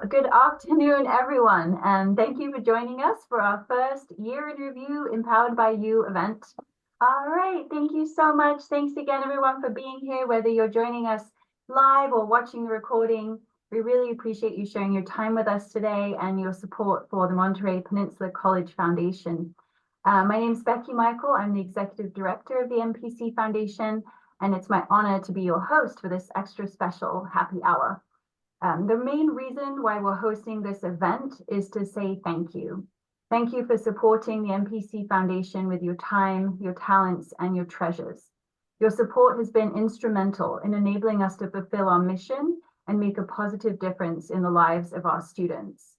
Good afternoon, everyone, and thank you for joining us for our first Year in Review Empowered by You event. All right, thank you so much. Thanks again, everyone, for being here, whether you're joining us live or watching the recording. We really appreciate you sharing your time with us today and your support for the Monterey Peninsula College Foundation. My name is Becky Michael. I'm the Executive Director of the MPC Foundation, and it's my honor to be your host for this extra special happy hour. The main reason why we're hosting this event is to say thank you. Thank you for supporting the MPC Foundation with your time, your talents, and your treasures. Your support has been instrumental in enabling us to fulfill our mission and make a positive difference in the lives of our students.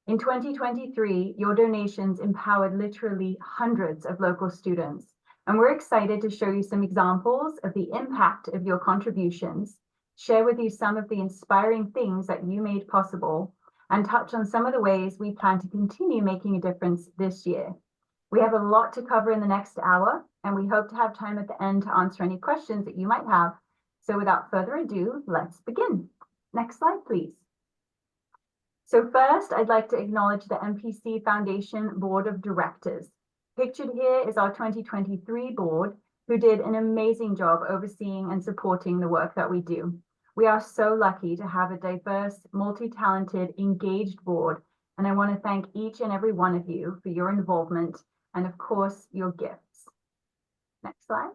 In 2023, your donations empowered literally hundreds of local students, and we're excited to show you some examples of the impact of your contributions, share with you some of the inspiring things that you made possible, and touch on some of the ways we plan to continue making a difference this year. We have a lot to cover in the next hour, and we hope to have time at the end to answer any questions that you might have. So without further ado, let's begin. Next slide, please. So first, I'd like to acknowledge the MPC Foundation Board of Directors. Pictured here is our 2023 board, who did an amazing job overseeing and supporting the work that we do. We are so lucky to have a diverse, multi-talented, engaged board, and I want to thank each and every one of you for your involvement and, of course, your gifts. Next slide.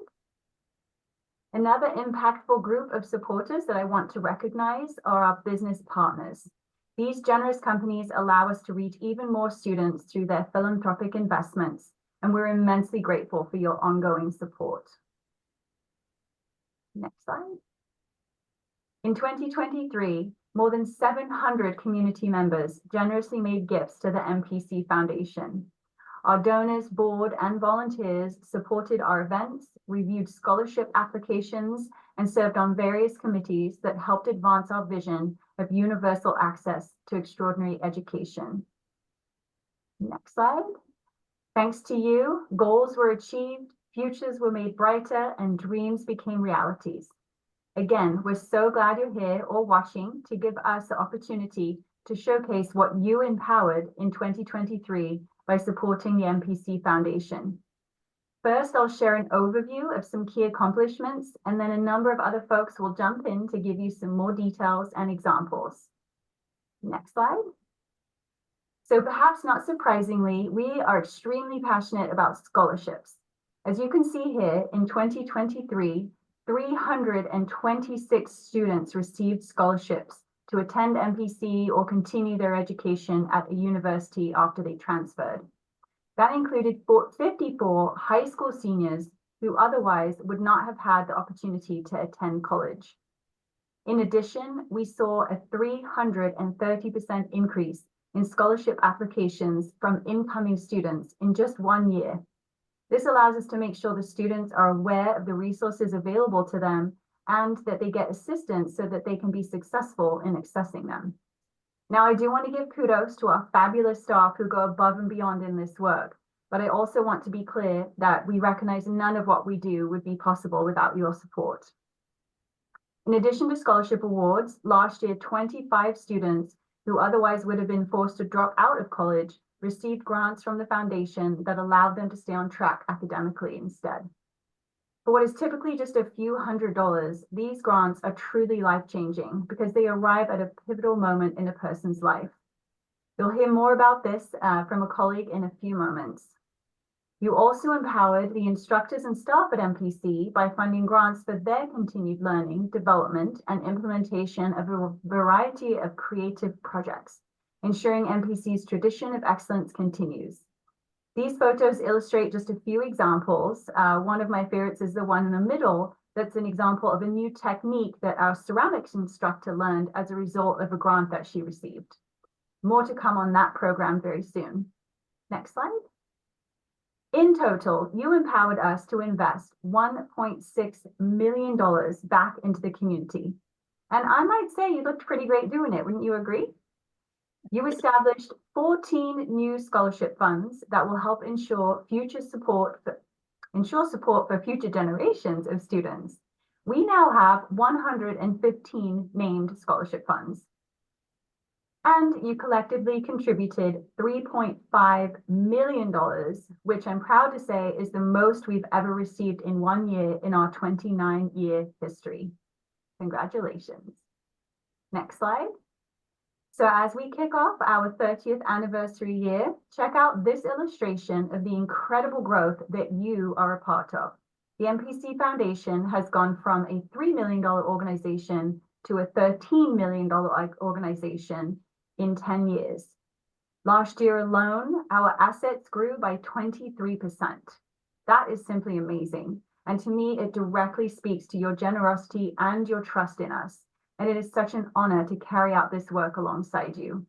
Another impactful group of supporters that I want to recognize are our business partners. These generous companies allow us to reach even more students through their philanthropic investments, and we're immensely grateful for your ongoing support. Next slide. In 2023, more than 700 community members generously made gifts to the MPC Foundation. Our donors, board, and volunteers supported our events, reviewed scholarship applications, and served on various committees that helped advance our vision of universal access to extraordinary education. Next slide. Thanks to you, goals were achieved, futures were made brighter, and dreams became realities. Again, we're so glad you're here or watching to give us the opportunity to showcase what you empowered in 2023 by supporting the MPC Foundation. First, I'll share an overview of some key accomplishments, and then a number of other folks will jump in to give you some more details and examples. Next slide. So perhaps not surprisingly, we are extremely passionate about scholarships. As you can see here, in 2023, 326 students received scholarships to attend MPC or continue their education at a university after they transferred. That included 54 high school seniors who otherwise would not have had the opportunity to attend college. In addition, we saw a 330% increase in scholarship applications from incoming students in just 1 year. This allows us to make sure the students are aware of the resources available to them and that they get assistance so that they can be successful in accessing them. Now, I do want to give kudos to our fabulous staff who go above and beyond in this work, but I also want to be clear that we recognize none of what we do would be possible without your support. In addition to scholarship awards, last year, 25 students who otherwise would have been forced to drop out of college received grants from the foundation that allowed them to stay on track academically instead. For what is typically just a few $100s, these grants are truly life-changing because they arrive at a pivotal moment in a person's life. You'll hear more about this from a colleague in a few moments. You also empowered the instructors and staff at MPC by funding grants for their continued learning, development, and implementation of a variety of creative projects, ensuring MPC's tradition of excellence continues. These photos illustrate just a few examples. One of my favorites is the one in the middle that's an example of a new technique that our ceramics instructor learned as a result of a grant that she received. More to come on that program very soon. Next slide. In total, you empowered us to invest $1.6 million back into the community. And I might say you looked pretty great doing it, wouldn't you agree? You established 14 new scholarship funds that will help ensure support for future generations of students. We now have 115 named scholarship funds. And you collectively contributed $3.5 million, which I'm proud to say is the most we've ever received in 1 year in our 29-year history. Congratulations. Next slide. So as we kick off our 30th anniversary year, check out this illustration of the incredible growth that you are a part of. The MPC Foundation has gone from a $3 million organization to a $13 million organization in 10 years. Last year alone, our assets grew by 23%. That is simply amazing. And to me, it directly speaks to your generosity and your trust in us. And it is such an honor to carry out this work alongside you.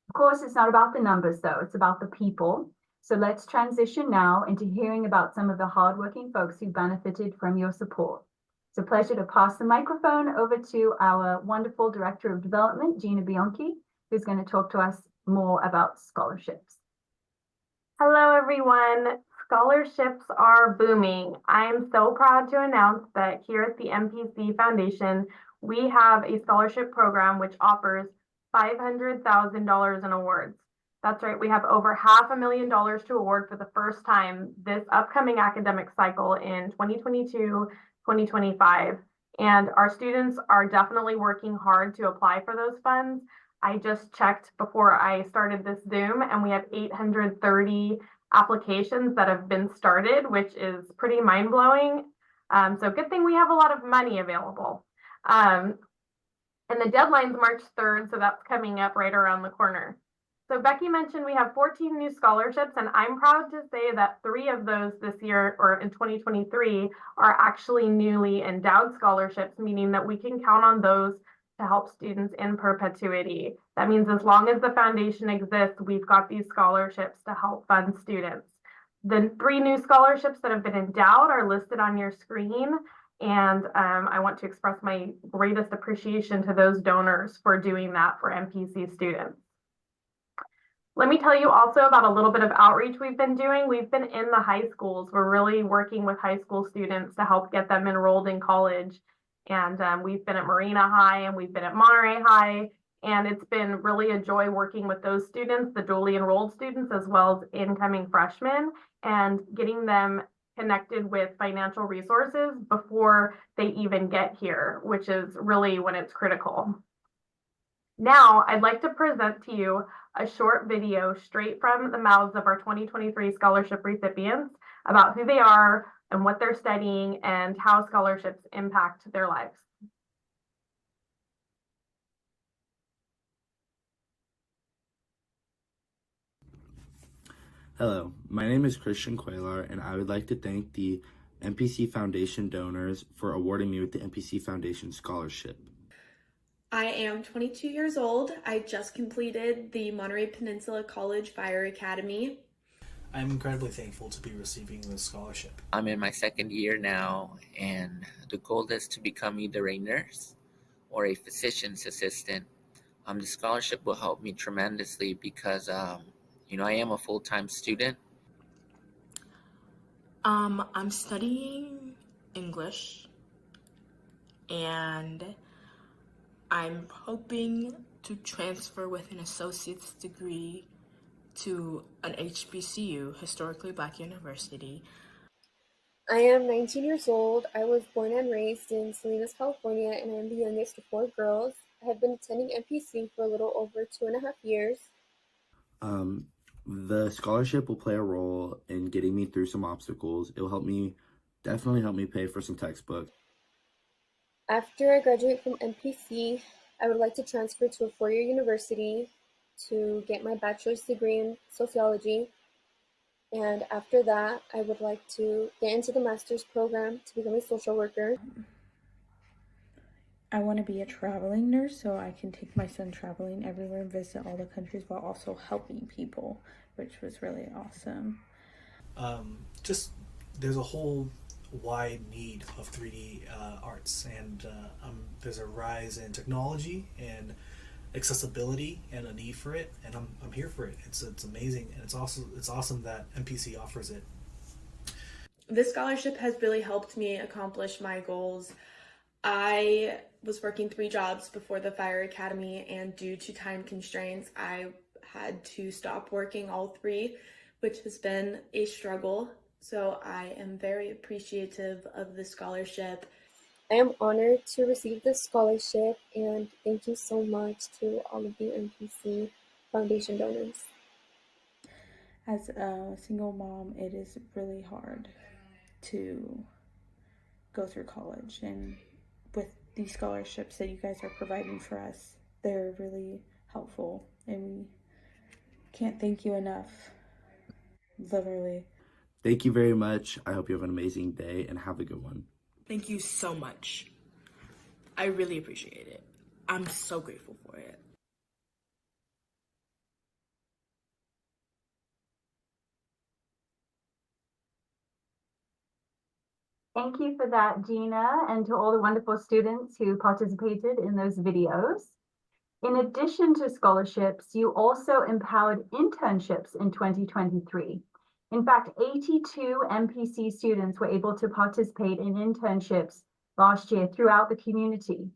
Of course, it's not about the numbers, though. It's about the people. So let's transition now into hearing about some of the hardworking folks who benefited from your support. It's a pleasure to pass the microphone over to our wonderful Director of Development, Gina Bianchi, who's going to talk to us more about scholarships. Hello, everyone. Scholarships are booming. I'm so proud to announce that here at the MPC Foundation, we have a scholarship program which offers $500,000 in awards. That's right, we have over $500,000 to award for the first time this upcoming academic cycle in 2022-2025. And our students are definitely working hard to apply for those funds. I just checked before I started this Zoom, and we have 830 applications that have been started, which is pretty mind-blowing. So good thing we have a lot of money available. And the deadline's March 3rd, so that's coming up right around the corner. So Becky mentioned we have 14 new scholarships, and I'm proud to say that 3 of those this year, or in 2023, are actually newly endowed scholarships, meaning that we can count on those to help students in perpetuity. That means as long as the foundation exists, we've got these scholarships to help fund students. The 3 new scholarships that have been endowed are listed on your screen, and I want to express my greatest appreciation to those donors for doing that for MPC students. Let me tell you also about a little bit of outreach we've been doing. We've been in the high schools. We're really working with high school students to help get them enrolled in college. And we've been at Marina High and we've been at Monterey High. And it's been really a joy working with those students, the dually enrolled students, as well as incoming freshmen, and getting them connected with financial resources before they even get here, which is really when it's critical. Now, I'd like to present to you a short video straight from the mouths of our 2023 scholarship recipients about who they are and what they're studying and how scholarships impact their lives. Hello, my name is Christian Quaylar, and I would like to thank the MPC Foundation donors for awarding me with the MPC Foundation Scholarship. I am 22 years old. I just completed the Monterey Peninsula College Fire Academy. I'm incredibly thankful to be receiving this scholarship. I'm in my 2nd year now, and the goal is to become either a nurse or a physician's assistant. The scholarship will help me tremendously because, I am a full-time student. I'm studying English, and I'm hoping to transfer with an associate's degree to an HBCU, Historically Black University. I am 19 years old. I was born and raised in Salinas, California, and I am the youngest of 4 girls. I have been attending MPC for a little over 2.5 years. The scholarship will play a role in getting me through some obstacles. It will definitely help me pay for some textbooks. After I graduate from MPC, I would like to transfer to a 4-year university to get my bachelor's degree in sociology. And after that, I would like to get into the master's program to become a social worker. I want to be a traveling nurse so I can take my son traveling everywhere and visit all the countries while also helping people, which was really awesome. There's a whole wide need of 3D arts, and there's a rise in technology and accessibility and a need for it, and I'm here for it. It's amazing, and it's awesome that MPC offers it. This scholarship has really helped me accomplish my goals I was working 3 jobs before the fire academy, and due to time constraints, I had to stop working all 3, which has been a struggle. So I am very appreciative of the scholarship. I am honored to receive this scholarship, and thank you so much to all of the MPC Foundation donors. As a single mom, it is really hard to go through college, and with these scholarships that you guys are providing for us, they're really helpful, and we can't thank you enough, literally. Thank you very much. I hope you have an amazing day and have a good one. Thank you so much. I really appreciate it. I'm so grateful for it. Thank you for that, Gina, and to all the wonderful students who participated in those videos. In addition to scholarships, you also empowered internships in 2023. In fact, 82 MPC students were able to participate in internships last year throughout the community.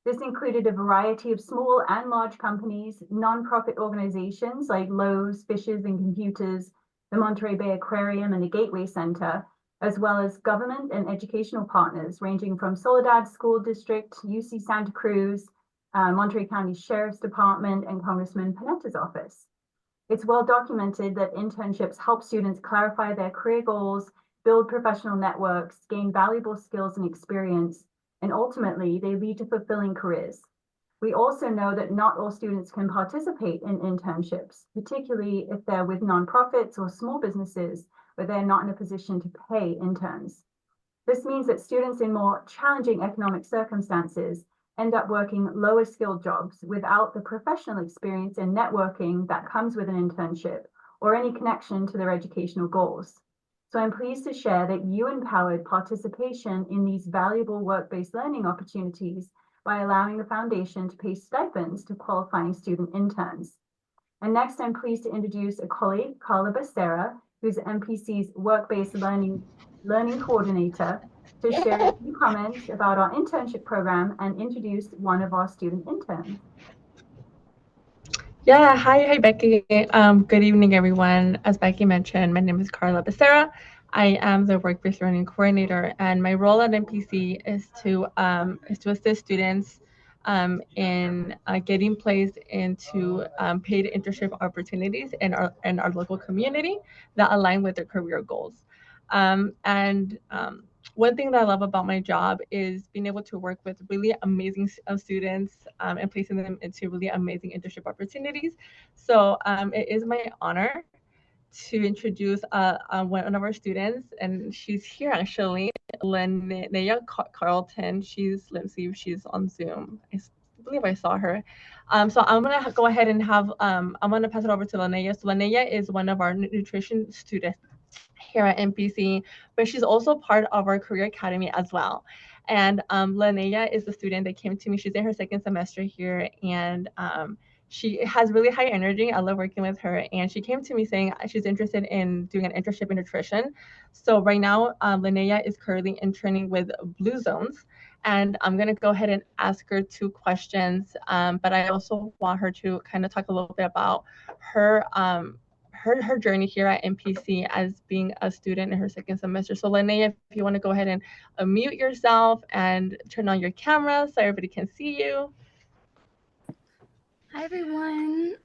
This included a variety of small and large companies, nonprofit organizations like Lowe's, Fishes and Computers, the Monterey Bay Aquarium, and the Gateway Center, as well as government and educational partners ranging from Soledad School District, UC Santa Cruz, Monterey County Sheriff's Department, and Congressman Panetta's office. It's well documented that internships help students clarify their career goals, build professional networks, gain valuable skills and experience, and ultimately they lead to fulfilling careers. We also know that not all students can participate in internships, particularly if they're with nonprofits or small businesses where they're not in a position to pay interns. This means that students in more challenging economic circumstances end up working lower skilled jobs without the professional experience and networking that comes with an internship or any connection to their educational goals. So I'm pleased to share that you empowered participation in these valuable work-based learning opportunities by allowing the foundation to pay stipends to qualifying student interns. And next, I'm pleased to introduce a colleague, Carla Becerra, who's MPC's work-based learning coordinator, to share a few comments about our internship program and introduce one of our student interns. Yeah, hi, Becky. Good evening, everyone. As Becky mentioned, my name is Carla Becerra. I am the work-based learning coordinator, and my role at MPC is to assist students in getting placed into paid internship opportunities in our local community that align with their career goals. One thing that I love about my job is being able to work with really amazing students and placing them into really amazing internship opportunities. So it is my honor to introduce one of our students, and she's here actually, Linnea Carlton. Let's see if she's on Zoom. I believe I saw her. So I'm gonna go ahead and I'm gonna pass it over to Linnea. So Linnea is one of our nutrition students here at MPC, but she's also part of our career academy as well. And Linnea is the student that came to me. She's in her 2nd semester here, and she has really high energy. I love working with her. And she came to me saying she's interested in doing an internship in nutrition. So right now, Linnea is currently interning with Blue Zones. And I'm going to go ahead and ask her 2 questions. But I also want her to kind of talk a little bit about her her journey here at MPC as being a student in her 2nd semester. So Linnea, if you want to go ahead and unmute yourself and turn on your camera so everybody can see you. Hi, everyone.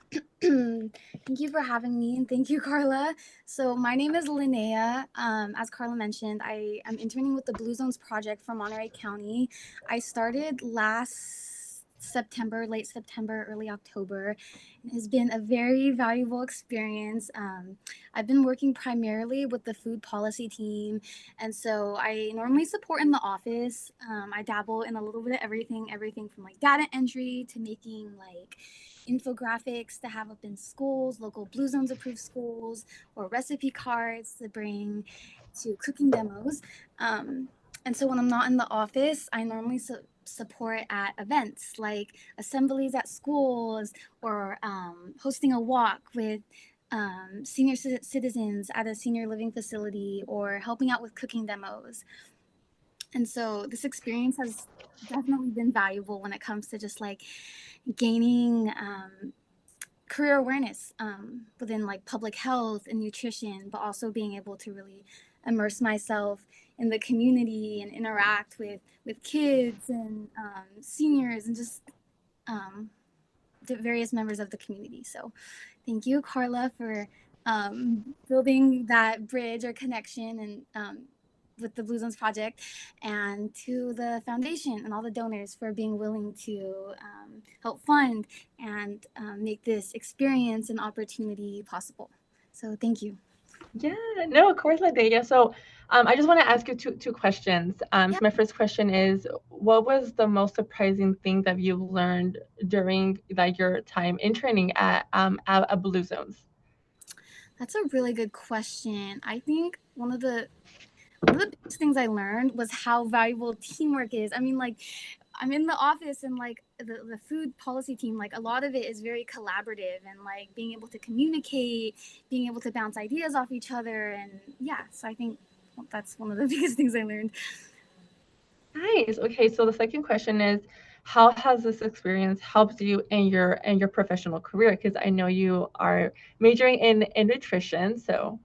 Thank you for having me, and thank you, Carla. So my name is Linnea. As Carla mentioned, I am interning with the Blue Zones project from Monterey County. I started last September, late September, early October. It has been a very valuable experience. I've been working primarily with the food policy team, and so I normally support in the office. I dabble in a little bit of everything from like data entry to making like infographics to have up in schools, local Blue Zones approved schools, or recipe cards to bring to cooking demos. And so when I'm not in the office, I normally support at events like assemblies at schools or hosting a walk with senior citizens at a senior living facility or helping out with cooking demos. And so this experience has definitely been valuable when it comes to just like gaining career awareness within like public health and nutrition, but also being able to really immerse myself in the community and interact with kids and seniors and just the various members of the community. So thank you, Carla, for building that bridge or connection and with the Blue Zones Project, and to the foundation and all the donors for being willing to help fund and make this experience and opportunity possible. So thank you. Yeah, no, of course, Ladea. So I just want to ask you two questions. So my first question is, what was the most surprising thing that you learned during like your time interning at Blue Zones? That's a really good question. I think one of the biggest things I learned was how valuable teamwork is. I mean, like, I'm in the office and like the food policy team, like a lot of it is very collaborative and like being able to communicate, being able to bounce ideas off each other. And yeah, so I think that's one of the biggest things I learned. Nice. Okay, so the second question is, how has this experience helped you in your professional career? Because I know you are majoring in nutrition, so.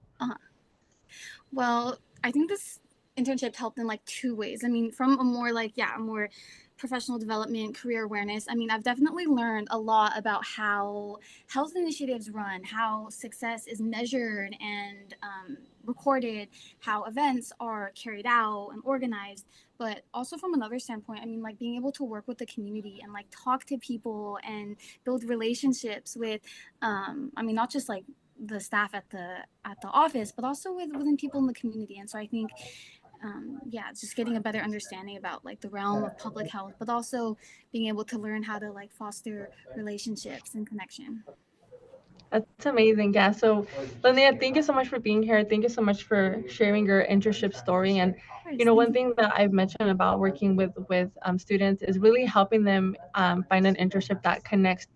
Well, I think this internship helped in like two ways. I mean, from a more like, a more professional development, career awareness. I mean, I've definitely learned a lot about how health initiatives run, how success is measured and recorded, how events are carried out and organized. But also from another standpoint, I mean, like being able to work with the community and like talk to people and build relationships with, I mean, not just like the staff at the office, but also within people in the community. And so I think just getting a better understanding about like the realm of public health, but also being able to learn how to like foster relationships and connection. That's amazing. Yeah. So, Linnea, thank you so much for being here. Thank you so much for sharing your internship story. And, you know, one thing that I've mentioned about working with students is really helping them find an internship that connects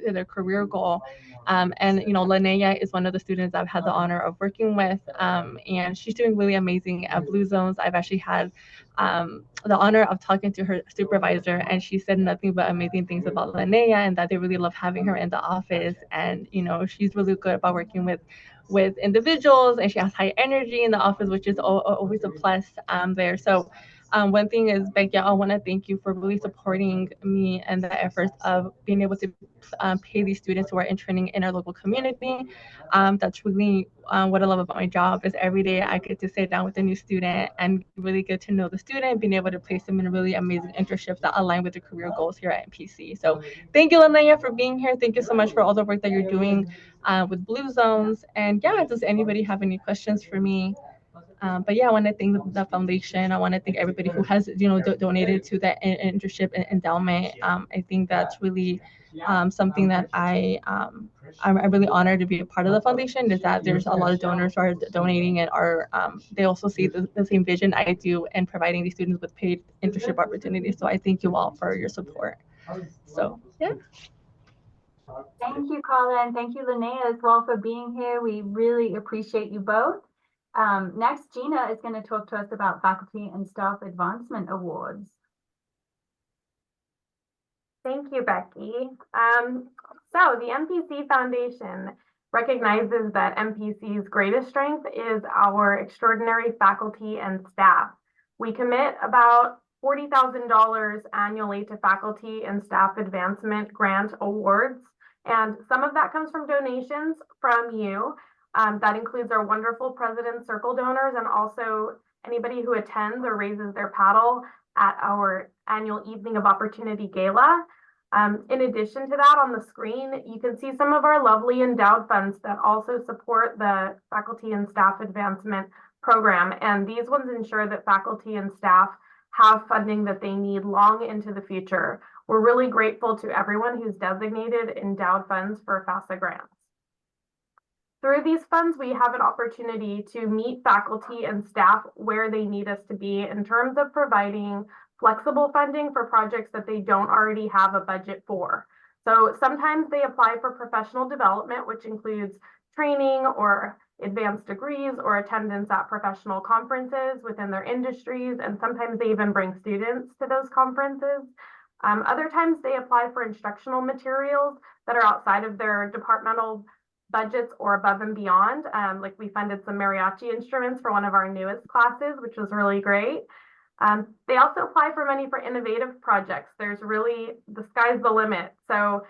to their career goal. And, you know, Linnea is one of the students I've had the honor of working with. And she's doing really amazing at Blue Zones. I've actually had the honor of talking to her supervisor, and she said nothing but amazing things about Linnea and that they really love having her in the office. And, you know, she's really good about working with individuals, and she has high energy in the office, which is always a plus there. So one thing is, Becky, I want to thank you for really supporting me and the efforts of being able to pay these students who are interning in our local community. That's really what I love about my job is every day I get to sit down with a new student and really get to know the student, being able to place them in really amazing internships that align with the career goals here at MPC. So thank you, Linnea, for being here. Thank you so much for all the work that you're doing with Blue Zones. And yeah, does anybody have any questions for me? But yeah, I want to thank the foundation. I want to thank everybody who has, you know, donated to that internship and endowment. I think that's really something that I'm really honored to be a part of the foundation, is that there's a lot of donors who are donating and are they also see the same vision I do in providing these students with paid internship opportunities. So I thank you all for your support. So yeah. Thank you, Carla, and thank you, Linnea, as well, for being here. We really appreciate you both. Next, Gina is going to talk to us about Faculty and Staff Advancement Awards. Thank you, Becky. So the MPC Foundation recognizes that MPC's greatest strength is our extraordinary faculty and staff. We commit about $40,000 annually to faculty and staff advancement grant awards, and some of that comes from donations from you. That includes our wonderful President's Circle donors and also anybody who attends or raises their paddle at our annual Evening of Opportunity Gala. In addition to that, on the screen, you can see some of our lovely endowed funds that also support the Faculty and Staff Advancement Program. And these ones ensure that faculty and staff have funding that they need long into the future. We're really grateful to everyone who's designated endowed funds for FAFSA grants. Through these funds, we have an opportunity to meet faculty and staff where they need us to be in terms of providing flexible funding for projects that they don't already have a budget for. So sometimes they apply for professional development, which includes training or advanced degrees or attendance at professional conferences within their industries, and sometimes they even bring students to those conferences. Other times they apply for instructional materials that are outside of their departmental budgets or above and beyond. Like we funded some mariachi instruments for one of our newest classes, which was really great. They also apply for money for innovative projects. There's really, the sky's the limit. So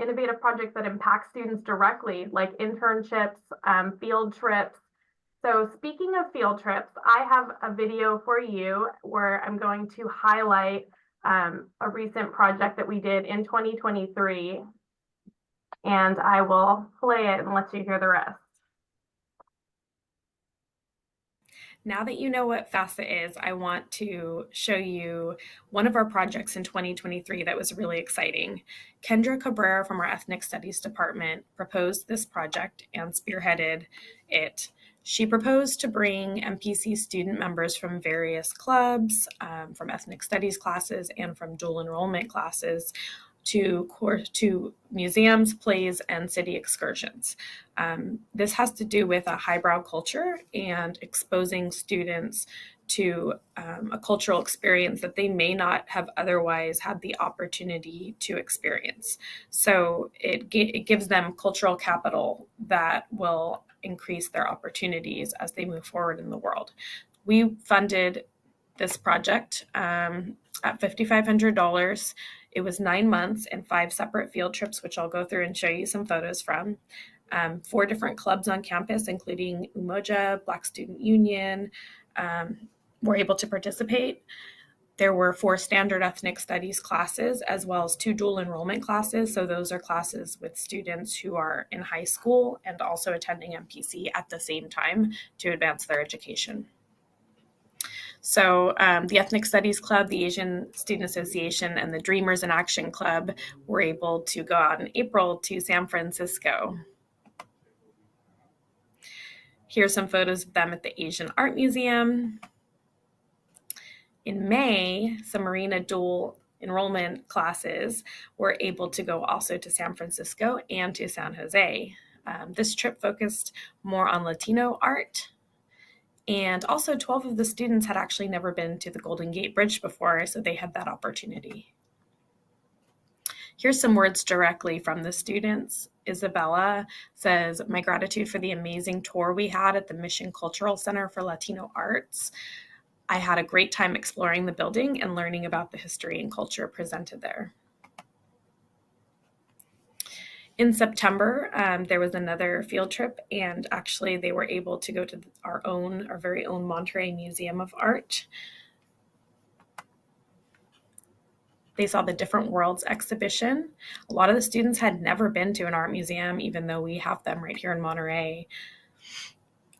innovative projects that impact students directly, like internships, field trips. So speaking of field trips, I have a video for you where I'm going to highlight a recent project that we did in 2023. And I will play it and let you hear the rest. Now that you know what FAFSA is, I want to show you one of our projects in 2023 that was really exciting. Kendra Cabrera from our Ethnic Studies Department proposed this project and spearheaded it. She proposed to bring MPC student members from various clubs, from ethnic studies classes, and from dual enrollment classes to museums, plays, and city excursions. This has to do with a highbrow culture and exposing students to a cultural experience that they may not have otherwise had the opportunity to experience. So it gives them cultural capital that will increase their opportunities as they move forward in the world. We funded this project at $5,500. It was 9 months and 5 separate field trips, which I'll go through and show you some photos from. 4 different clubs on campus, including Umoja, Black Student Union, were able to participate. There were 4 standard ethnic studies classes, as well as 2 dual enrollment classes. So those are classes with students who are in high school and also attending MPC at the same time to advance their education. So the Ethnic Studies Club, the Asian Student Association, and the Dreamers in Action Club were able to go out in April to San Francisco. Here's some photos of them at the Asian Art Museum. In May, some Marina dual enrollment classes were able to go also to San Francisco and to San Jose. This trip focused more on Latino art. And also 12 of the students had actually never been to the Golden Gate Bridge before, so they had that opportunity. Here's some words directly from the students. Isabella says, "My gratitude for the amazing tour we had at the Mission Cultural Center for Latino Arts. I had a great time exploring the building and learning about the history and culture presented there." In September, there was another field trip, and actually they were able to go to our very own Monterey Museum of Art. They saw the Different Worlds exhibition. A lot of the students had never been to an art museum, even though we have them right here in Monterey.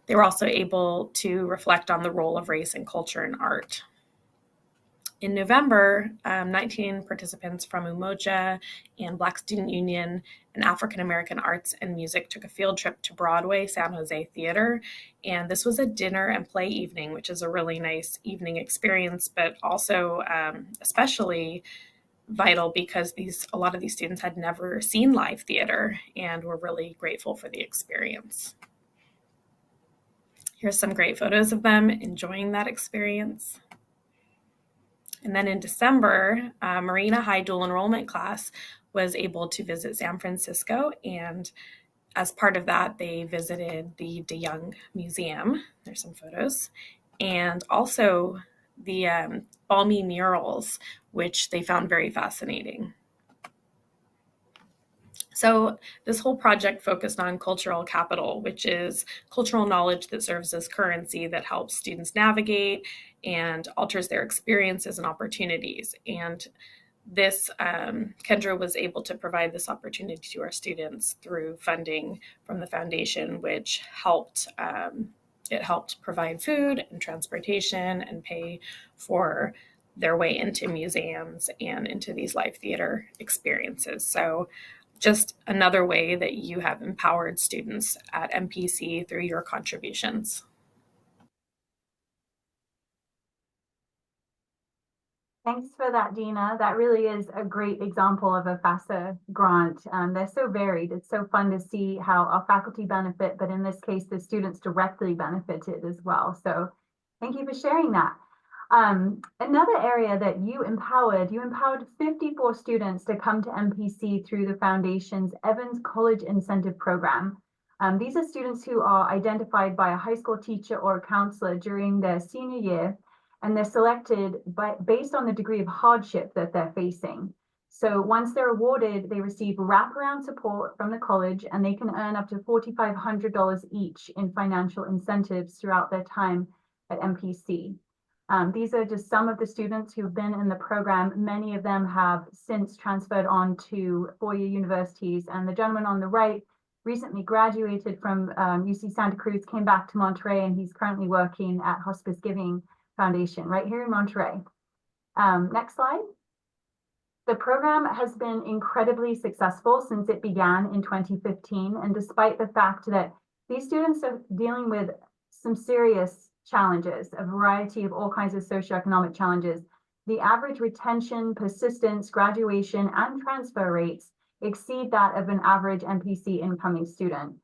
They were also able to reflect on the role of race and culture in art. In November, 19 participants from Umoja and Black Student Union and African American Arts and Music took a field trip to Broadway San Jose Theater. And this was a dinner and play evening, which is a really nice evening experience, but also especially vital because a lot of these students had never seen live theater and were really grateful for the experience. Here's some great photos of them enjoying that experience. And then in December, Marina High dual enrollment class was able to visit San Francisco. And as part of that, they visited the DeYoung Museum. There's some photos. And also the Balmy murals, which they found very fascinating. So this whole project focused on cultural capital, which is cultural knowledge that serves as currency that helps students navigate and alters their experiences and opportunities. And this, Kendra was able to provide this opportunity to our students through funding from the foundation, which helped provide food and transportation and pay for their way into museums and into these live theater experiences. So just another way that you have empowered students at MPC through your contributions. Thanks for that, Dina. That really is a great example of a FAFSA grant. They're so varied. It's so fun to see how our faculty benefit, but in this case, the students directly benefited as well. So thank you for sharing that. Another area that you empowered 54 students to come to MPC through the Foundation's Evans College Incentive Program. These are students who are identified by a high school teacher or a counselor during their senior year, and they're selected based on the degree of hardship that they're facing. So once they're awarded, they receive wraparound support from the college, and they can earn up to $4,500 each in financial incentives throughout their time at MPC. These are just some of the students who've been in the program. Many of them have since transferred on to four-year universities, and the gentleman on the right recently graduated from UC Santa Cruz, came back to Monterey, and he's currently working at Hospice Giving Foundation right here in Monterey. Next slide. The program has been incredibly successful since it began in 2015, and despite the fact that these students are dealing with some serious challenges, a variety of all kinds of socioeconomic challenges, the average retention, persistence, graduation, and transfer rates exceed that of an average MPC incoming student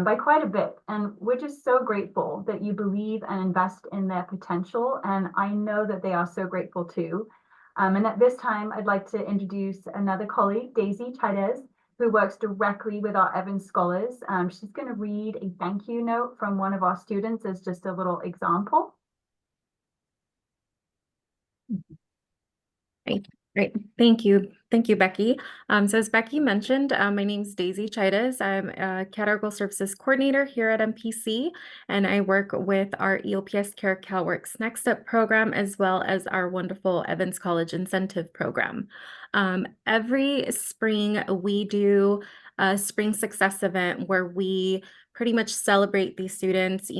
by quite a bit. And we're just so grateful that you believe and invest in their potential. And I know that they are so grateful too. And at this time, I'd like to introduce another colleague, Daisy Chaidez, who works directly with our Evans scholars. She's going to read a thank you note from one of our students as just a little example. Great. Thank you. Thank you, Becky. So as Becky mentioned, my name is Daisy Chaidez. I'm a Categorical Services Coordinator here at MPC, and I work with our EOPS Care CalWorks Next Step program, as well as our wonderful Evans College Incentive Program. Every spring, we do a Spring Success event where we pretty much celebrate these students,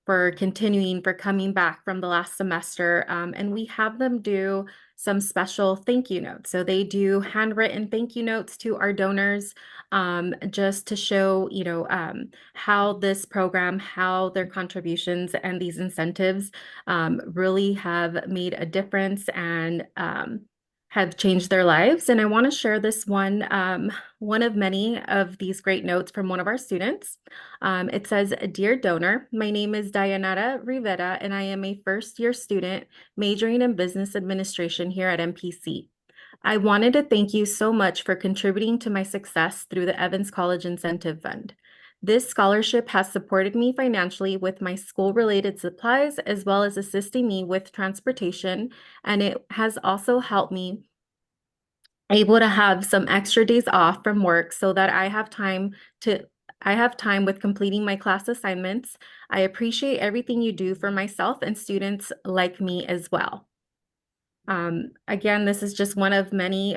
for continuing, for coming back from the last semester, and we have them do some special thank you notes. So they do handwritten thank you notes to our donors, just to show, how this program, how their contributions and these incentives really have made a difference and have changed their lives. And I want to share this one of many of these great notes from one of our students. It says, "Dear donor, my name is Dayanara Rivera, and I am a first-year student majoring in business administration here at MPC. I wanted to thank you so much for contributing to my success through the Evans College Incentive Fund. This scholarship has supported me financially with my school-related supplies, as well as assisting me with transportation, and it has also helped me able to have some extra days off from work so that I have time with completing my class assignments. I appreciate everything you do for myself and students like me as well." Again, this is just one of many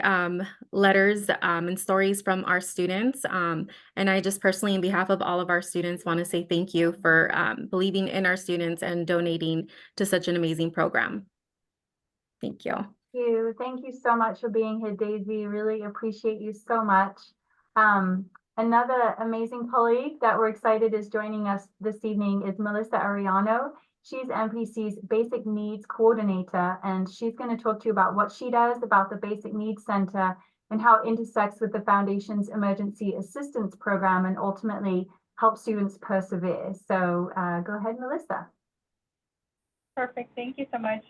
letters and stories from our students. And I just personally, on behalf of all of our students, want to say thank you for believing in our students and donating to such an amazing program. Thank you. Thank you so much for being here, Daisy. Really appreciate you so much. Another amazing colleague that we're excited is joining us this evening is Melissa Ariano. She's MPC's Basic Needs Coordinator, and she's going to talk to you about what she does, about the Basic Needs Center, and how it intersects with the Foundation's Emergency Assistance Program and ultimately help students persevere. So go ahead, Melissa. Perfect. Thank you so much.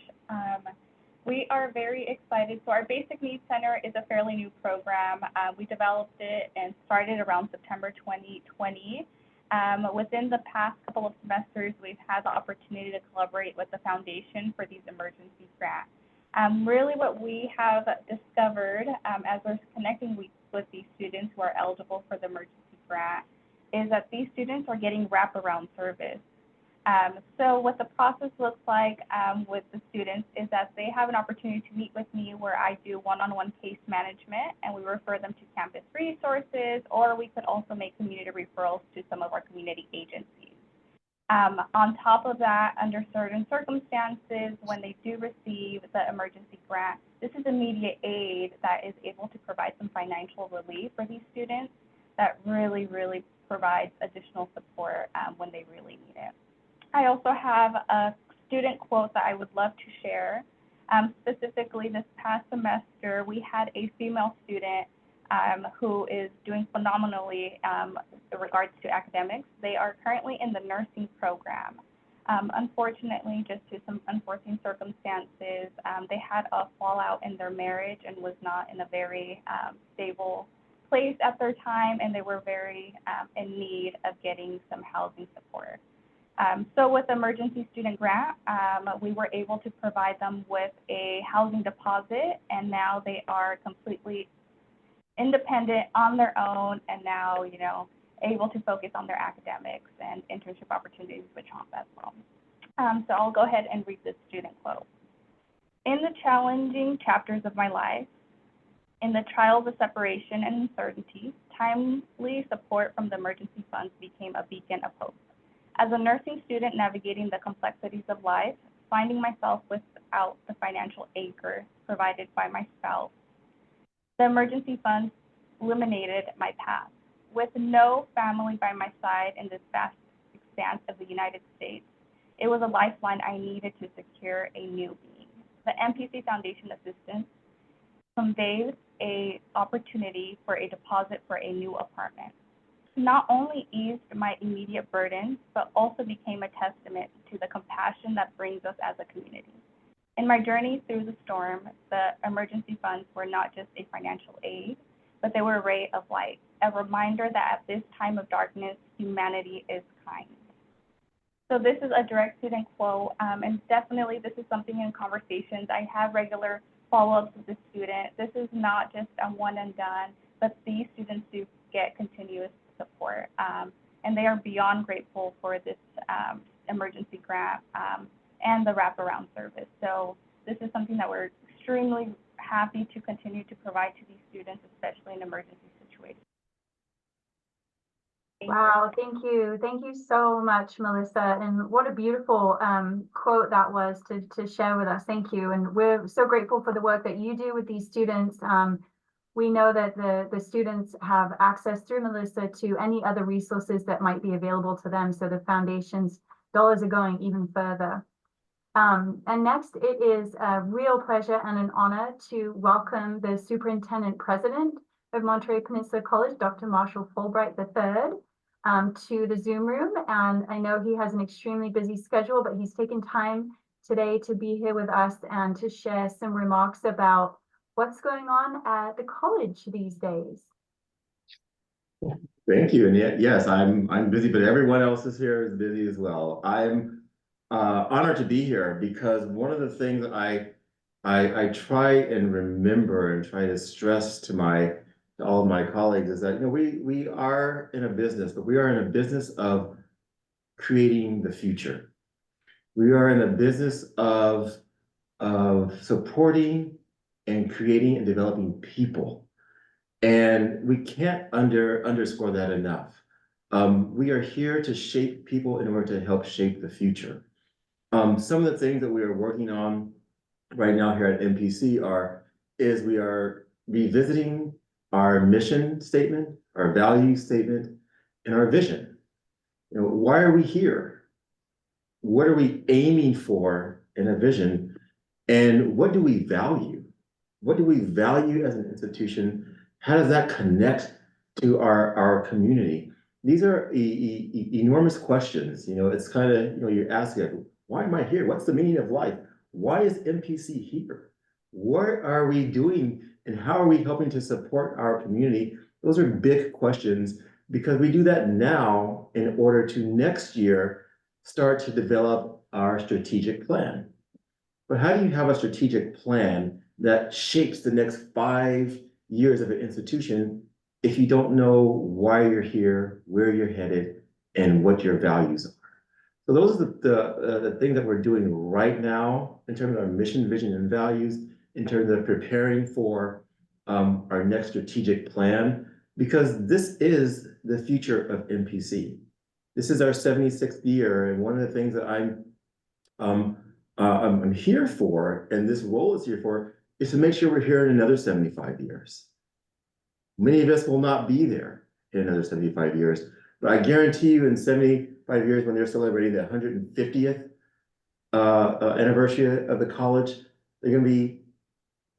We are very excited. So our Basic Needs Center is a fairly new program. We developed it and started around September 2020. Within the past couple of semesters, we've had the opportunity to collaborate with the Foundation for these emergency grants. Really what we have discovered as we're connecting with these students who are eligible for the emergency grant is that these students are getting wraparound service. So what the process looks like with the students is that they have an opportunity to meet with me where I do one-on-one case management, and we refer them to campus resources, or we could also make community referrals to some of our community agencies. On top of that, under certain circumstances, when they do receive the emergency grant, this is immediate aid that is able to provide some financial relief for these students that really, really provides additional support when they really need it. I also have a student quote that I would love to share. Specifically, this past semester, we had a female student who is doing phenomenally in regards to academics. They are currently in the nursing program. Unfortunately, just to some unforeseen circumstances, they had a fallout in their marriage and was not in a very stable place at their time, and they were very in need of getting some housing support. So with Emergency Student Grant, we were able to provide them with a housing deposit, and now they are completely independent on their own, and now, you know, able to focus on their academics and internship opportunities with CHOMP as well. So I'll go ahead and read this student quote. In the challenging chapters of my life, in the trials of separation and uncertainty, timely support from the emergency funds became a beacon of hope. As a nursing student navigating the complexities of life, finding myself without the financial anchor provided by my spouse, the emergency funds illuminated my path. With no family by my side in this vast expanse of the United States, it was a lifeline I needed to secure a new being. The MPC Foundation assistance conveys an opportunity for a deposit for a new apartment. Not only eased my immediate burdens, but also became a testament to the compassion that brings us as a community. In my journey through the storm, the emergency funds were not just a financial aid, but they were a ray of light, a reminder that at this time of darkness, humanity is kind. So this is a direct student quote, and definitely this is something in conversations. I have regular follow-ups with the student. This is not just a one and done, but these students do get continuous support, and they are beyond grateful for this emergency grant and the wraparound service. So this is something that we're extremely happy to continue to provide to these students, especially in emergency situations. Wow, thank you. Thank you so much, Melissa. And what a beautiful quote that was to share with us. Thank you. And we're so grateful for the work that you do with these students. We know that the students have access through Melissa to any other resources that might be available to them. So the foundation's dollars are going even further. And next, it is a real pleasure and an honor to welcome the Superintendent President of Monterey Peninsula College, Dr. Marshall Fulbright III, to the Zoom room. And I know he has an extremely busy schedule, but he's taken time today to be here with us and to share some remarks about what's going on at the college these days. Thank you. And yes, I'm busy, but everyone else is here is busy as well. I'm honored to be here because one of the things I try and remember and try to stress to all of my colleagues is that, you know, we are in a business, but we are in a business of creating the future. We are in a business of supporting and creating and developing people. And we can't underscore that enough. We are here to shape people in order to help shape the future. Some of the things that we are working on right now here at MPC is we are revisiting our mission statement, our value statement, and our vision. You know, why are we here? What are we aiming for in a vision? And what do we value? What do we value as an institution? How does that connect to our community? These are enormous questions. You know, it's kind of, you know, you're asking, why am I here? What's the meaning of life? Why is MPC here? What are we doing and how are we helping to support our community? Those are big questions because we do that now in order to next year start to develop our strategic plan. But how do you have a strategic plan that shapes the next 5 years of an institution if you don't know why you're here, where you're headed, and what your values are? So those are the things that we're doing right now in terms of our mission, vision, and values, in terms of preparing for our next strategic plan, because this is the future of MPC. This is our 76th year, and one of the things that I'm here for, and this role is here for, is to make sure we're here in another 75 years. Many of us will not be there in another 75 years, but I guarantee you in 75 years, when they're celebrating the 150th anniversary of the college, They're going to be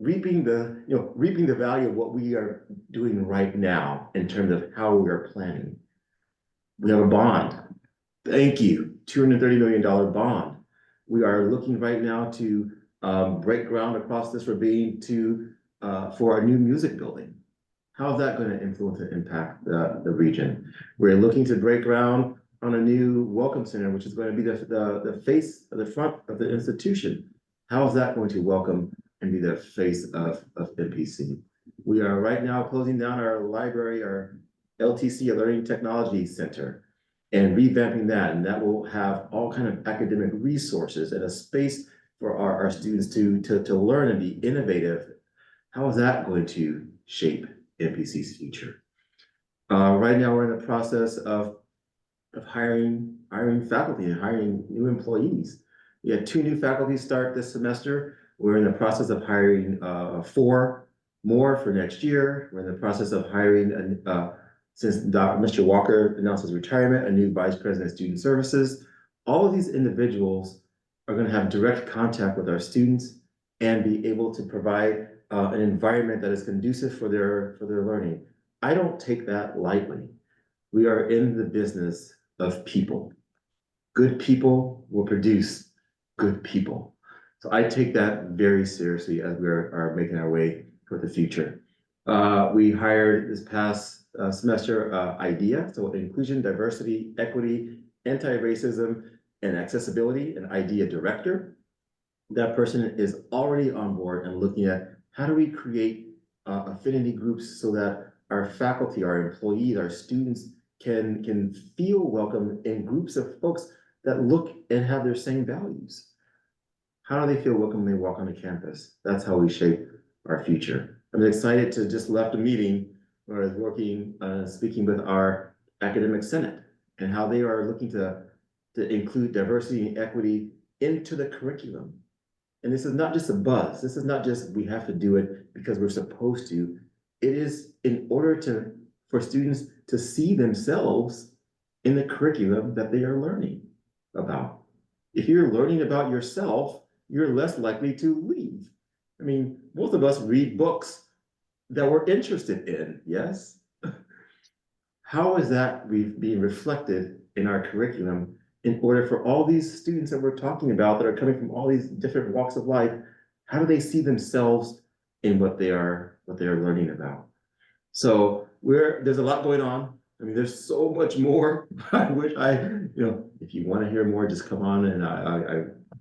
reaping the value of what we are doing right now in terms of how we are planning. We have a bond. Thank you. $230 million bond. We are looking right now to break ground across this ravine for our new music building. How is that going to influence and impact the region? We're looking to break ground on a new welcome center, which is going to be the face of the front of the institution. How is that going to welcome and be the face of MPC? We are right now closing down our library, our LTC, a Learning Technology Center, and revamping that, and that will have all kind of academic resources and a space for our students to learn and be innovative. How is that going to shape MPC's future? Right now, we're in the process of hiring faculty and hiring new employees. We had 2 new faculty start this semester. We're in the process of hiring 4 more for next year. We're in the process of hiring, since Mr. Walker announced his retirement, a new vice president of student services. All of these individuals are going to have direct contact with our students and be able to provide an environment that is conducive for their learning. I don't take that lightly. We are in the business of people. Good people will produce good people. So I take that very seriously as we are making our way for the future. We hired this past semester IDEA, so inclusion, diversity, equity, anti-racism, and accessibility, an IDEA director. That person is already on board and looking at how do we create affinity groups so that our faculty, our employees, our students can feel welcome in groups of folks that look and have their same values. How do they feel welcome when they walk on the campus? That's how we shape our future. I'm excited to just left a meeting where I was working, speaking with our academic senate and how they are looking to include diversity and equity into the curriculum. And this is not just a buzz. This is not just we have to do it because we're supposed to. It is in order for students to see themselves in the curriculum that they are learning about. If you're learning about yourself, you're less likely to leave. I mean, most of us read books that we're interested in, yes? How is that being reflected in our curriculum in order for all these students that we're talking about that are coming from all these different walks of life, how do they see themselves in what they are learning about? So there's a lot going on. I mean, there's so much more. I wish if you want to hear more, just come on and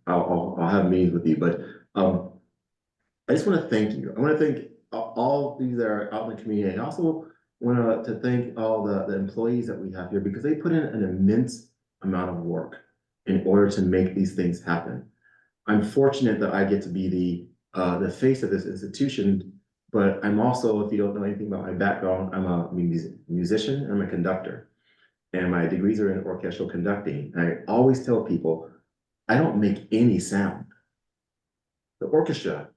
I'll have meetings with you. But I just want to thank you. I want to thank all these that are out in the community. And I also want to thank all the employees that we have here because they put in an immense amount of work in order to make these things happen. I'm fortunate that I get to be the face of this institution, but I'm also, if you don't know anything about my background, I'm a musician, I'm a conductor, and my degrees are in orchestral conducting. And I always tell people, I don't make any sound. The orchestra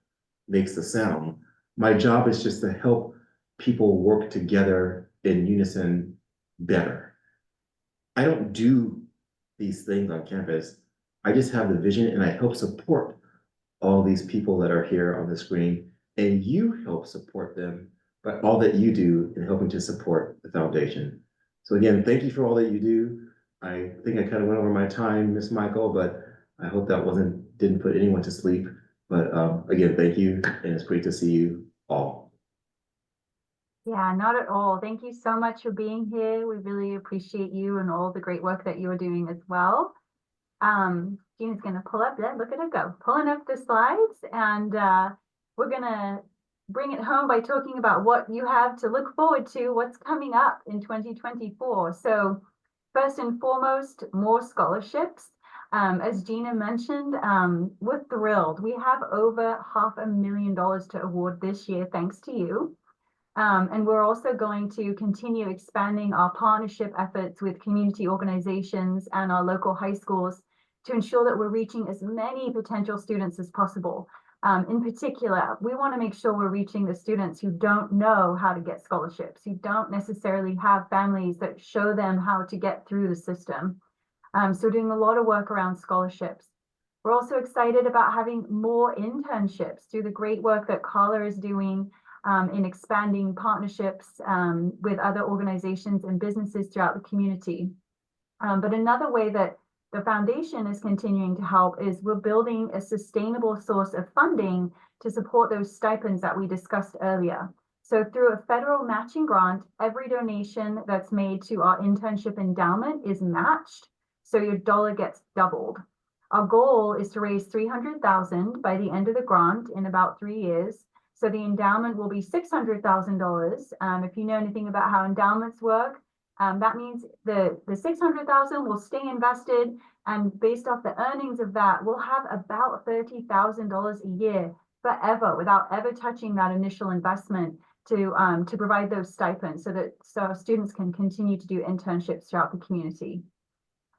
makes the sound. My job is just to help people work together in unison better. I don't do these things on campus. I just have the vision and I help support all these people that are here on the screen, and you help support them by all that you do in helping to support the foundation. So again, thank you for all that you do. I think I kind of went over my time, Miss Michael, but I hope that didn't put anyone to sleep. But again, thank you, and it's great to see you all. Yeah, not at all. Thank you so much for being here. We really appreciate you and all the great work that you're doing as well. Gina's going to pull up there. Look at her go, pulling up the slides, and we're going to bring it home by talking about what you have to look forward to, what's coming up in 2024. So first and foremost, more scholarships. As Gina mentioned, we're thrilled. We have over $500,000 to award this year, thanks to you. And we're also going to continue expanding our partnership efforts with community organizations and our local high schools to ensure that we're reaching as many potential students as possible. In particular, we want to make sure we're reaching the students who don't know how to get scholarships, who don't necessarily have families that show them how to get through the system. So we're doing a lot of work around scholarships. We're also excited about having more internships through the great work that Carla is doing in expanding partnerships with other organizations and businesses throughout the community. But another way that the foundation is continuing to help is we're building a sustainable source of funding to support those stipends that we discussed earlier. So through a federal matching grant, every donation that's made to our internship endowment is matched, so your dollar gets doubled. Our goal is to raise $300,000 by the end of the grant in about 3 years. So the endowment will be $600,000. If you know anything about how endowments work, that means the $600,000 will stay invested, and based off the earnings of that, we'll have about $30,000 a year forever without ever touching that initial investment to provide those stipends so our students can continue to do internships throughout the community.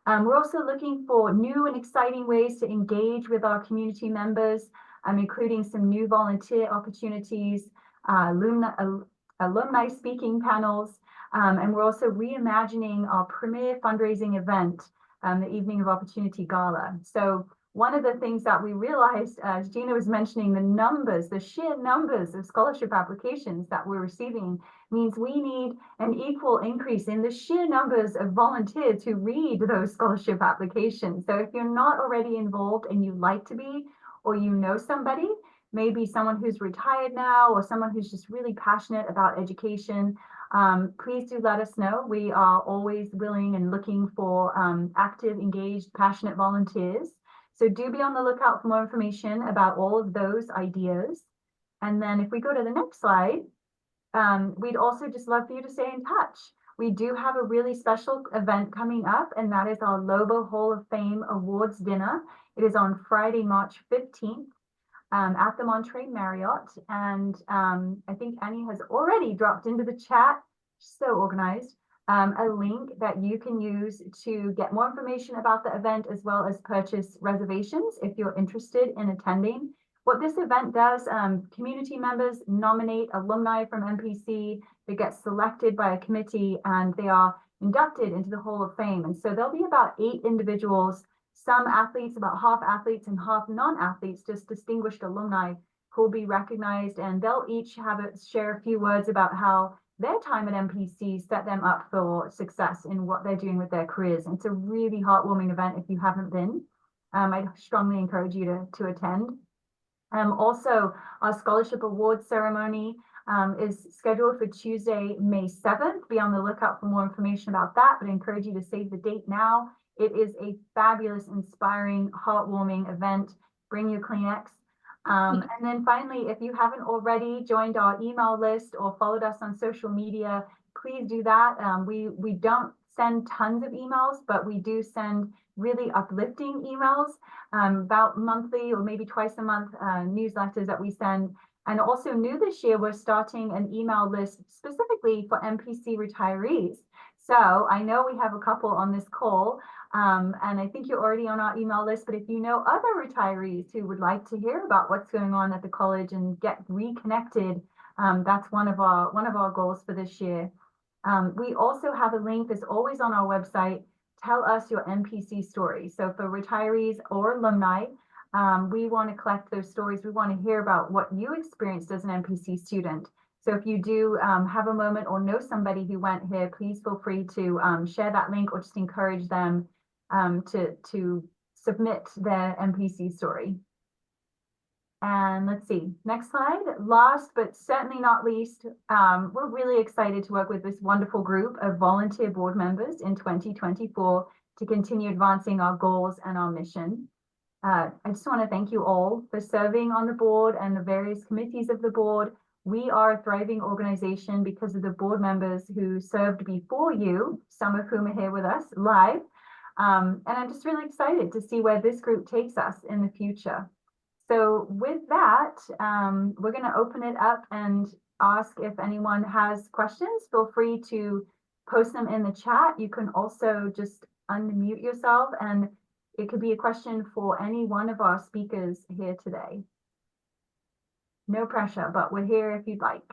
We're also looking for new and exciting ways to engage with our community members, including some new volunteer opportunities, alumni speaking panels, and we're also reimagining our premier fundraising event, the Evening of Opportunity Gala. So one of the things that we realized, as Gina was mentioning, the sheer numbers of scholarship applications that we're receiving means we need an equal increase in the sheer numbers of volunteers who read those scholarship applications. So if you're not already involved and you'd like to be, or you know somebody, maybe someone who's retired now or someone who's just really passionate about education, please do let us know. We are always willing and looking for active, engaged, passionate volunteers. So do be on the lookout for more information about all of those ideas. And then if we go to the next slide, we'd also just love for you to stay in touch. We do have a really special event coming up, and that is our Lobo Hall of Fame Awards Dinner. It is on Friday, March 15th at the Monterey Marriott. And I think Annie has already dropped into the chat, so organized, a link that you can use to get more information about the event as well as purchase reservations if you're interested in attending. What this event does, community members nominate alumni from MPC. They get selected by a committee and they are inducted into the Hall of Fame. And so there'll be about 8 individuals, some athletes, about half athletes and half non-athletes, just distinguished alumni who will be recognized, and they'll each share a few words about how their time at MPC set them up for success in what they're doing with their careers. And it's a really heartwarming event if you haven't been. I strongly encourage you to attend. Also, our scholarship awards ceremony is scheduled for Tuesday, May 7th. Be on the lookout for more information about that, but I encourage you to save the date now. It is a fabulous, inspiring, heartwarming event. Bring your Kleenex. And then finally, if you haven't already joined our email list or followed us on social media, please do that. We don't send tons of emails, but we do send really uplifting emails, about monthly or maybe twice a month newsletters that we send. And also new this year, we're starting an email list specifically for MPC retirees. So I know we have a couple on this call, and I think you're already on our email list, but if you know other retirees who would like to hear about what's going on at the college and get reconnected, that's one of our goals for this year. We also have a link that's always on our website. Tell us your MPC story. So for retirees or alumni, we want to collect those stories. We want to hear about what you experienced as an MPC student. So if you do have a moment or know somebody who went here, please feel free to share that link or just encourage them to submit their MPC story. And let's see, next slide. Last but certainly not least, we're really excited to work with this wonderful group of volunteer board members in 2024 to continue advancing our goals and our mission. I just want to thank you all for serving on the board and the various committees of the board. We are a thriving organization because of the board members who served before you, some of whom are here with us live. And I'm just really excited to see where this group takes us in the future. So with that, we're going to open it up and ask if anyone has questions. Feel free to post them in the chat. You can also just unmute yourself, and it could be a question for any one of our speakers here today. No pressure, but we're here if you'd like.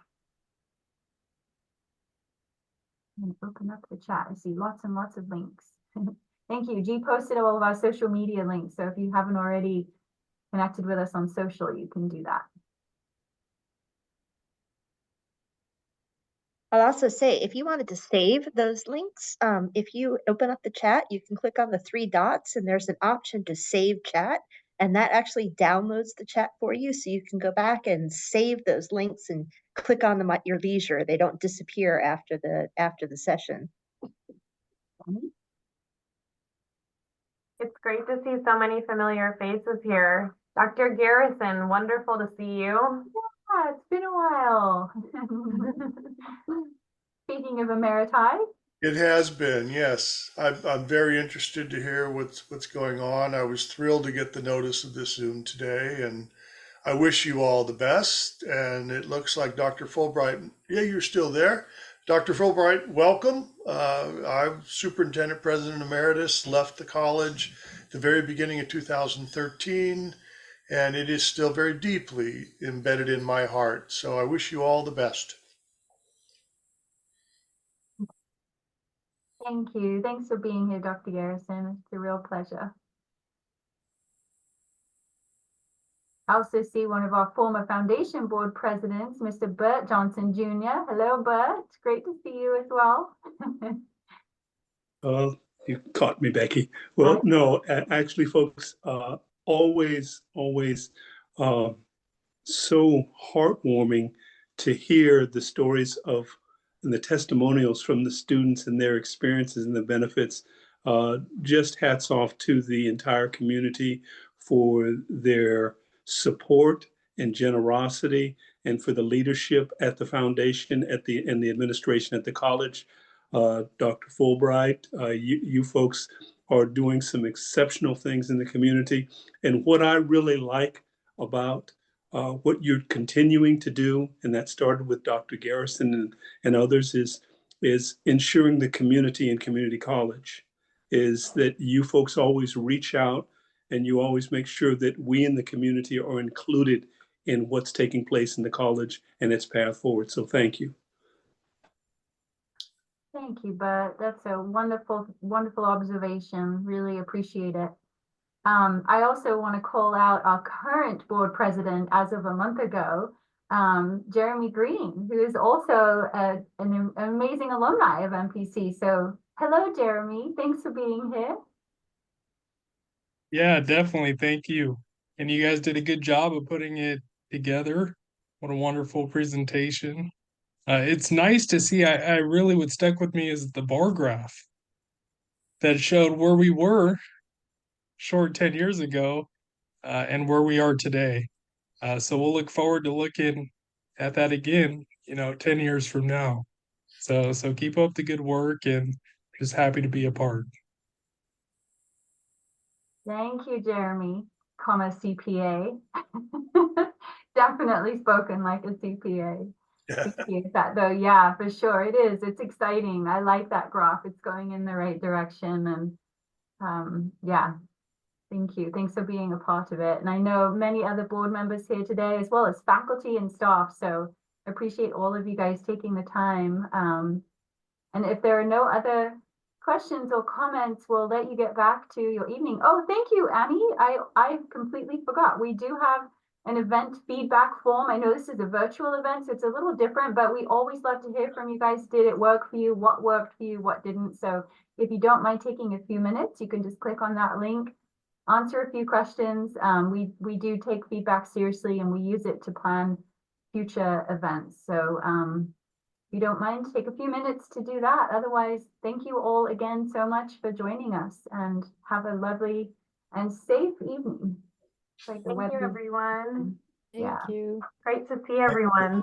I'm going to open up the chat. I see lots and lots of links. Thank you. G posted all of our social media links, so if you haven't already connected with us on social, you can do that. I'll also say, if you wanted to save those links, if you open up the chat, you can click on the 3 dots and there's an option to save chat. And that actually downloads the chat for you. So you can go back and save those links and click on them at your leisure. They don't disappear after the session. It's great to see so many familiar faces here. Dr. Garrison, wonderful to see you. Yeah, it's been a while. Speaking of Emeriti. It has been, yes. I'm very interested to hear what's going on. I was thrilled to get the notice of this Zoom today, and I wish you all the best. And it looks like Dr. Fulbright, yeah, you're still there. Dr. Fulbright, welcome. I'm Superintendent President Emeritus, left the college at the very beginning of 2013, and it is still very deeply embedded in my heart. So I wish you all the best. Thank you. Thanks for being here, Dr. Garrison. It's a real pleasure. I also see one of our former foundation board presidents, Mr. Bert Johnson Jr. Hello, Bert. Great to see you as well. You caught me, Becky. Well, no, actually, folks, always so heartwarming to hear the stories of and the testimonials from the students and their experiences and the benefits. Just hats off to the entire community for their support and generosity, and for the leadership at the foundation, and the administration at the college. Dr. Fulbright, you folks are doing some exceptional things in the community. And what I really like about what you're continuing to do, and that started with Dr. Garrison and others, is ensuring the community and community college, is that you folks always reach out and you always make sure that we in the community are included in what's taking place in the college and its path forward. So thank you. Thank you, Bert. That's a wonderful, wonderful observation. Really appreciate it. I also want to call out our current board president as of a month ago, Jeremy Green, who is also an amazing alumni of MPC. So hello, Jeremy. Thanks for being here. Yeah, definitely. Thank you. And you guys did a good job of putting it together. What a wonderful presentation. It's nice to see. I really, what stuck with me is the bar graph that showed where we were short 10 years ago and where we are today. So we'll look forward to looking at that again, 10 years from now. So keep up the good work, and just happy to be a part. Thank you, Jeremy, CPA. Definitely spoken like a CPA. Appreciate that though. Yeah, for sure. It is. It's exciting. I like that graph. It's going in the right direction. And yeah, thank you. Thanks for being a part of it. And I know many other board members here today, as well as faculty and staff. So I appreciate all of you guys taking the time. And if there are no other questions or comments, we'll let you get back to your evening. Oh, thank you, Annie. I completely forgot. We do have an event feedback form. I know this is a virtual event, so it's a little different, but we always love to hear from you guys. Did it work for you? What worked for you? What didn't? So if you don't mind taking a few minutes, you can just click on that link, answer a few questions. We do take feedback seriously, and we use it to plan future events. So if you don't mind, take a few minutes to do that. Otherwise, thank you all again so much for joining us, and have a lovely and safe evening. Thank you, everyone. Thank you. Great to see everyone.